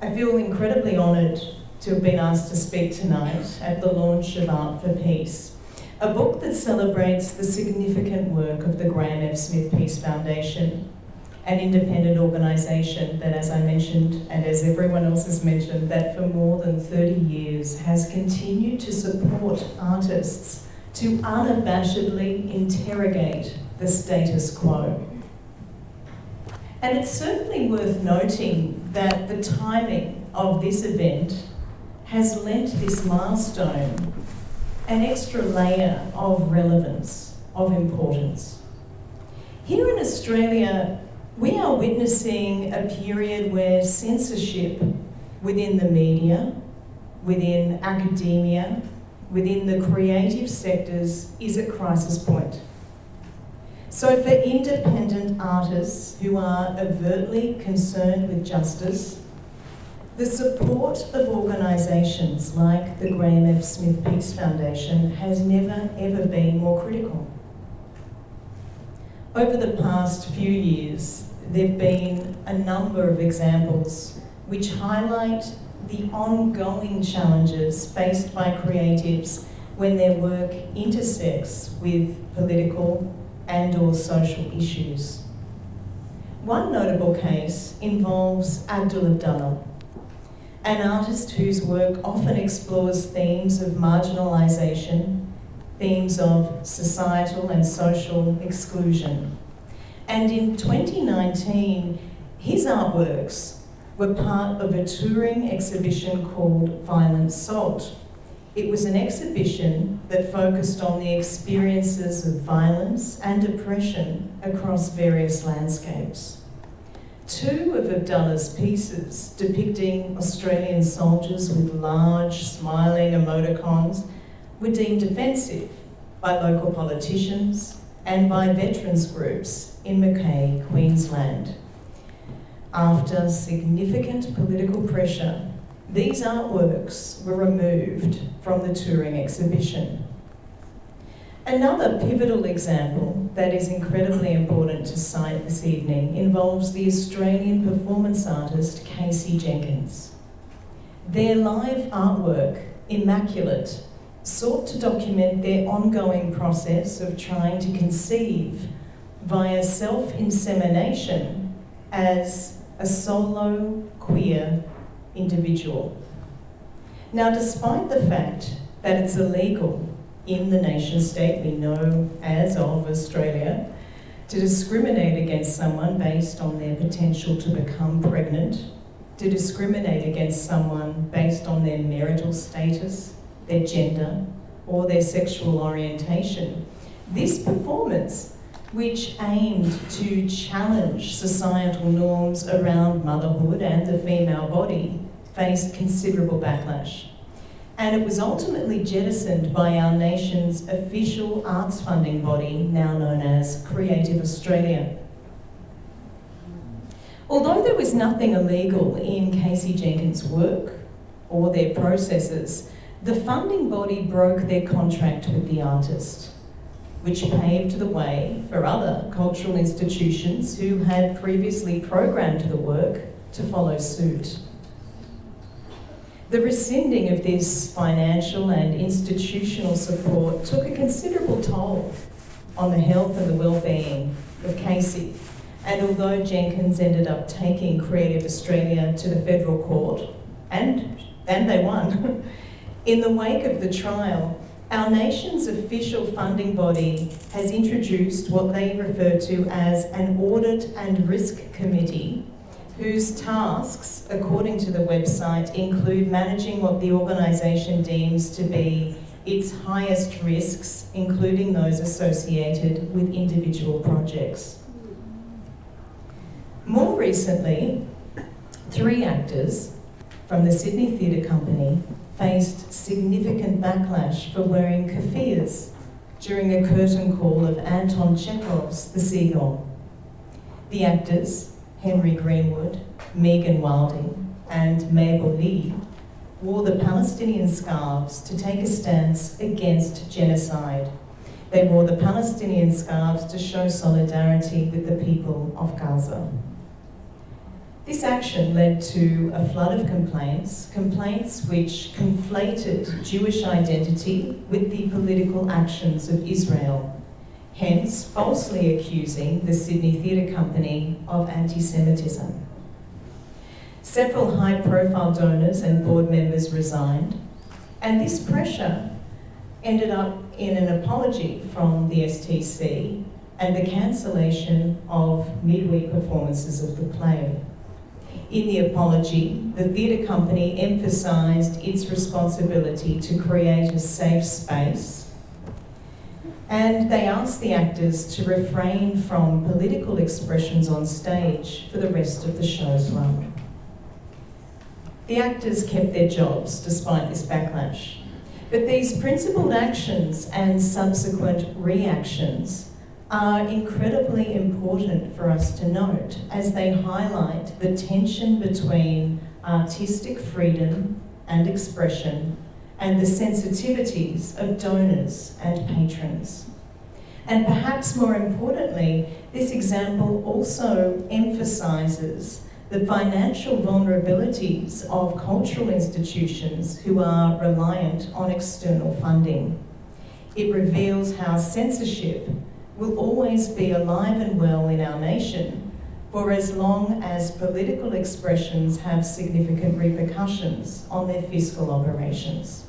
I feel incredibly honoured to have been asked to speak tonight at the launch of Art for Peace, a book that celebrates the significant work of the Graham F. Smith Peace Foundation, an independent organisation that, as I mentioned, and as everyone else has mentioned, that for more than 30 years has continued to support artists to unabashedly interrogate the status quo. And it's certainly worth noting that the timing of this event has lent this milestone an extra layer of relevance, of importance. Here in Australia, we are witnessing a period where censorship within the media, within academia, within the creative sectors is at crisis point. So for independent artists who are overtly concerned with justice, the support of organisations like the Graham F. Smith Peace Foundation has never ever been more critical. Over the past few years, there have been a number of examples which highlight the ongoing challenges faced by creatives when their work intersects with political and/or social issues. One notable case involves Abdul Abdallah, an artist whose work often explores themes of marginalisation, themes of societal and social exclusion. And in 2019, his artworks were part of a touring exhibition called Violent Salt. It was an exhibition that focused on the experiences of violence and oppression across various landscapes. Two of Abdallah's pieces, depicting Australian soldiers with large, smiling emoticons, were deemed offensive by local politicians and by veterans groups in Mackay, Queensland. After significant political pressure, these artworks were removed from the touring exhibition. Another pivotal example that is incredibly important to cite this evening involves the Australian performance artist Casey Jenkins. Their live artwork, Immaculate, sought to document their ongoing process of trying to conceive via self-insemination as a solo queer individual. Now, despite the fact that it's illegal in the nation state we know as of Australia to discriminate against someone based on their potential to become pregnant, to discriminate against someone based on their marital status, their gender, or their sexual orientation, this performance, which aimed to challenge societal norms around motherhood and the female body, faced considerable backlash. And it was ultimately jettisoned by our nation's official arts funding body, now known as Creative Australia. Although there was nothing illegal in Casey Jenkins' work or their processes, the funding body broke their contract with the artist, which paved the way for other cultural institutions who had previously programmed the work to follow suit. The rescinding of this financial and institutional support took a considerable toll on the health and the well-being of Casey. And although Jenkins ended up taking Creative Australia to the federal court, and they won, in the wake of the trial, our nation's official funding body has introduced what they refer to as an Audit and Risk Committee, whose tasks, according to the website, include managing what the organisation deems to be its highest risks, including those associated with individual projects. More recently, 3 actors from the Sydney Theatre Company faced significant backlash for wearing keffiyehs during a curtain call of Anton Chekhov's The Seagull. The actors, Henry Greenwood, Megan Wilding, and Mabel Lee, wore the Palestinian scarves to take a stance against genocide. They wore the Palestinian scarves to show solidarity with the people of Gaza. This action led to a flood of complaints which conflated Jewish identity with the political actions of Israel, hence falsely accusing the Sydney Theatre Company of anti-Semitism. Several high-profile donors and board members resigned, and this pressure ended up in an apology from the STC and the cancellation of midweek performances of the play. In the apology, the theatre company emphasised its responsibility to create a safe space, and they asked the actors to refrain from political expressions on stage for the rest of the show's run. The actors kept their jobs despite this backlash, but these principled actions and subsequent reactions are incredibly important for us to note as they highlight the tension between artistic freedom and expression and the sensitivities of donors and patrons. And perhaps more importantly, this example also emphasises the financial vulnerabilities of cultural institutions who are reliant on external funding. It reveals how censorship will always be alive and well in our nation for as long as political expressions have significant repercussions on their fiscal operations.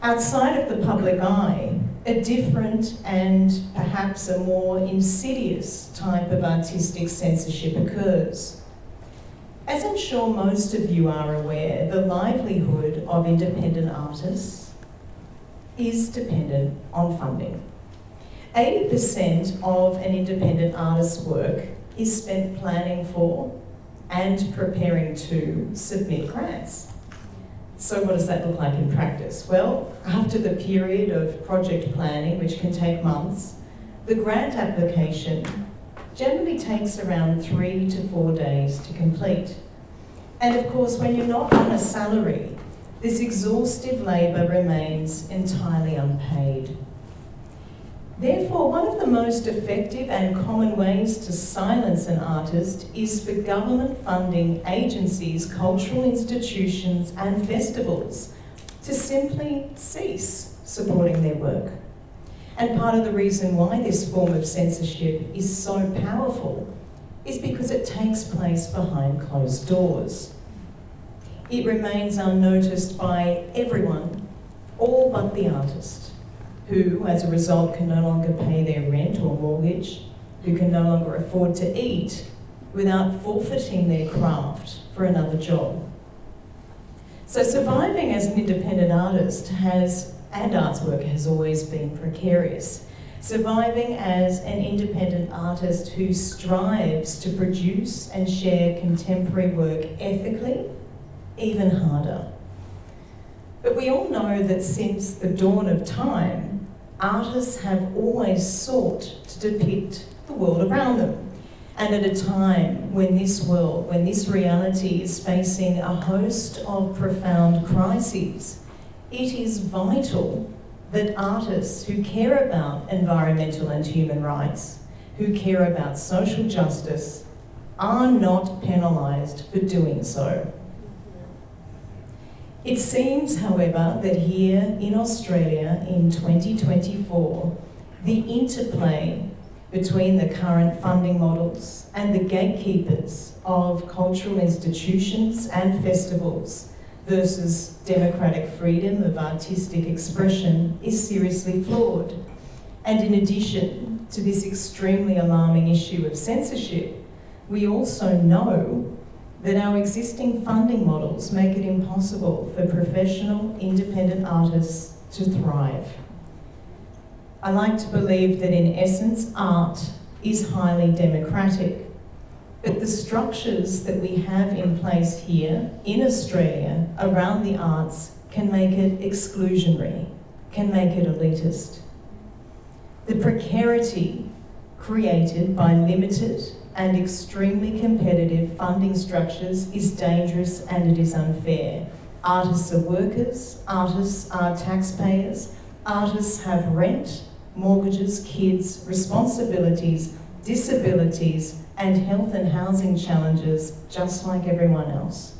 Outside of the public eye, a different and perhaps a more insidious type of artistic censorship occurs. As I'm sure most of you are aware, the livelihood of independent artists is dependent on funding. 80% of an independent artist's work is spent planning for and preparing to submit grants. So what does that look like in practice? Well, after the period of project planning, which can take months, the grant application generally takes around 3 to 4 days to complete. And of course, when you're not on a salary, this exhaustive labour remains entirely unpaid. Therefore, one of the most effective and common ways to silence an artist is for government funding agencies, cultural institutions and festivals to simply cease supporting their work. And part of the reason why this form of censorship is so powerful is because it takes place behind closed doors. It remains unnoticed by everyone, all but the artist, who, as a result, can no longer pay their rent or mortgage, who can no longer afford to eat without forfeiting their craft for another job. So surviving as an independent artist and arts worker has always been precarious. Surviving as an independent artist who strives to produce and share contemporary work ethically, even harder. But we all know that since the dawn of time, artists have always sought to depict the world around them. And at a time when this reality is facing a host of profound crises, it is vital that artists who care about environmental and human rights, who care about social justice, are not penalised for doing so. It seems, however, that here in Australia in 2024, the interplay between the current funding models and the gatekeepers of cultural institutions and festivals versus democratic freedom of artistic expression is seriously flawed. And in addition to this extremely alarming issue of censorship, we also know that our existing funding models make it impossible for professional, independent artists to thrive. I like to believe that in essence, art is highly democratic, but the structures that we have in place here in Australia around the arts can make it exclusionary, can make it elitist. The precarity created by limited and extremely competitive funding structures is dangerous and it is unfair. Artists are workers, artists are taxpayers, artists have rent, mortgages, kids, responsibilities, disabilities, and health and housing challenges just like everyone else.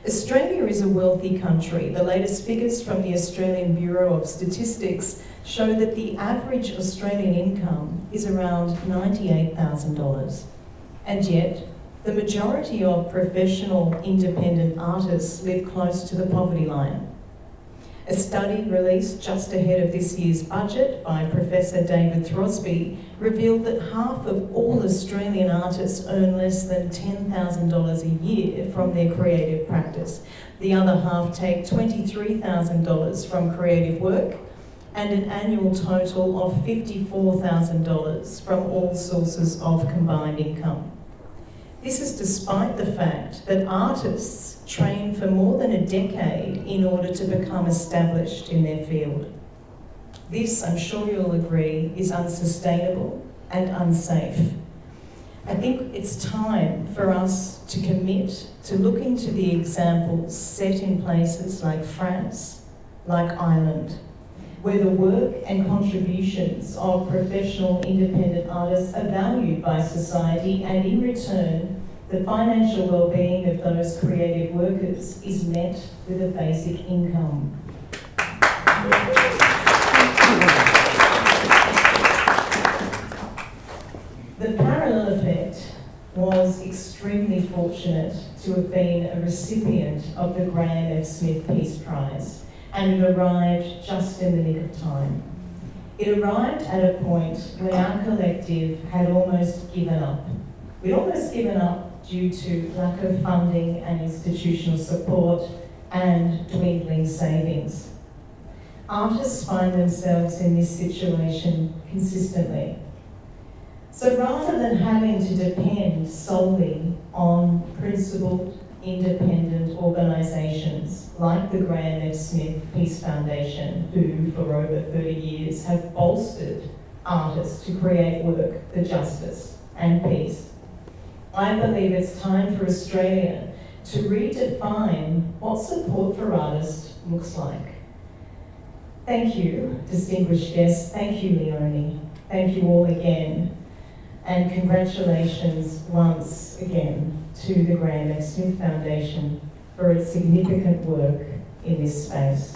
Australia is a wealthy country. The latest figures from the Australian Bureau of Statistics show that the average Australian income is around $98,000. And yet, the majority of professional independent artists live close to the poverty line. A study released just ahead of this year's budget by Professor David Throsby revealed that half of all Australian artists earn less than $10,000 a year from their creative practice. The other half take $23,000 from creative work and an annual total of $54,000 from all sources of combined income. This is despite the fact that artists train for more than a decade in order to become established in their field. This, I'm sure you'll agree, is unsustainable and unsafe. I think it's time for us to commit to looking to the examples set in places like France, like Ireland, where the work and contributions of professional independent artists are valued by society, and in return, the financial well-being of those creative workers is met with a basic income. The parallel effect was extremely fortunate to have been a recipient of the Graham F. Smith Peace Prize, and it arrived just in the nick of time. It arrived at a point when our collective had almost given up. We'd almost given up due to lack of funding and institutional support and dwindling savings. Artists find themselves in this situation consistently. So rather than having to depend solely on principled, independent organisations like the Graham F. Smith Peace Foundation, who for over 30 years have bolstered artists to create work for justice and peace, I believe it's time for Australia to redefine what support for artists looks like. Thank you, distinguished guests. Thank you, Leonie. Thank you all again. And congratulations once again to the Graham F. Smith Foundation for its significant work in this space.